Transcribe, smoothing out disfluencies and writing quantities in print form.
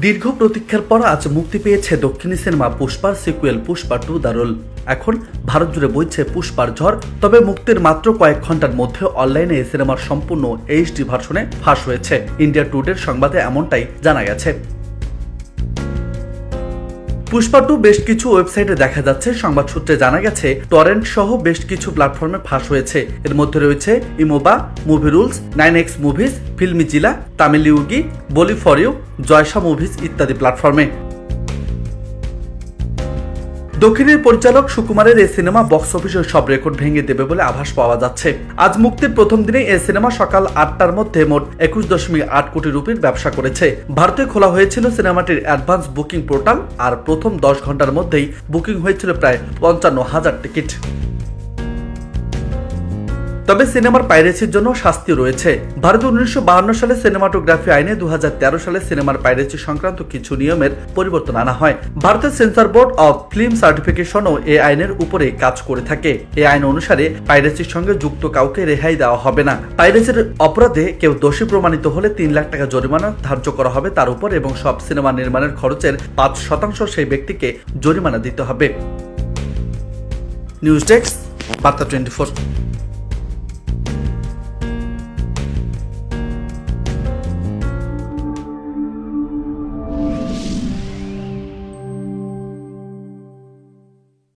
দীর্ঘ প্রতীক্ষার পর আজ মুক্তি পেয়েছে দক্ষিণী সিনেমা পুষ্পার সিকুয়েল পুষ্পা 2 দ্য রোল। এখন ভারত জুড়ে বইছে পুষ্পার ঝড়। তবে মুক্তির মাত্র কয়েক ঘন্টার মধ্যে অনলাইনে এই সিনেমার সম্পূর্ণ এইচডি ভার্সনে ফাঁস হয়েছে। ইন্ডিয়া টুডের সংবাদে এমনটাই জানা গেছে। পুষ্পা 2 বেশ কিছু ওয়েবসাইটে দেখা যাচ্ছে। সংবাদ সূত্রে জানা গেছে টরেন্ট সহ বেশ কিছু প্ল্যাটফর্মে ফাঁস হয়েছে। এর মধ্যে রয়েছে ইমোবা, Movierulz, 9X movies, Filmyzilla, Tamil ইউগি, বলি ফর ইউ, জয়সা মুভিজ ইত্যাদি প্ল্যাটফর্মে। দক্ষিণের পরিচালক সুকুমারের এই সিনেমা বক্স অফিসের সব রেকর্ড ভেঙে দেবে বলে আভাস পাওয়া যাচ্ছে। আজ মুক্তির প্রথম দিনে এই সিনেমা সকাল 8টার মধ্যে মোট 21.8 কোটি রুপির ব্যবসা করেছে। ভারতে খোলা হয়েছিল সিনেমাটির অ্যাডভান্স বুকিং পোর্টাল, আর প্রথম 10 ঘন্টার মধ্যেই বুকিং হয়েছিল প্রায় 55,000 টিকিট। তবে সিনেমার পাইরেসির জন্য শাস্তি রয়েছে। ভারতে 1952 সালে সিনেমাটোগ্রাফি আইনে 2013 সালে সিনেমার পাইরেসি সংক্রান্ত কিছু নিয়মের পরিবর্তন আনা হয়। ভারতের সেন্সর বোর্ড অব ফিল্ম সার্টিফিকেশনও এই আইনের উপরে কাজ করে থাকে। এই আইন অনুসারে পাইরেসির সঙ্গে যুক্ত কাউকে রেহাই দেওয়া হবে না। পাইরেসির অপরাধে কেউ দোষী প্রমাণিত হলে 3 লাখ টাকা জরিমানা ধার্য করা হবে তার উপর, এবং সব সিনেমা নির্মাণের খরচের 5% সেই ব্যক্তিকে জরিমানা দিতে হবে। নিউজ ডেস্ক, বার্তা 24।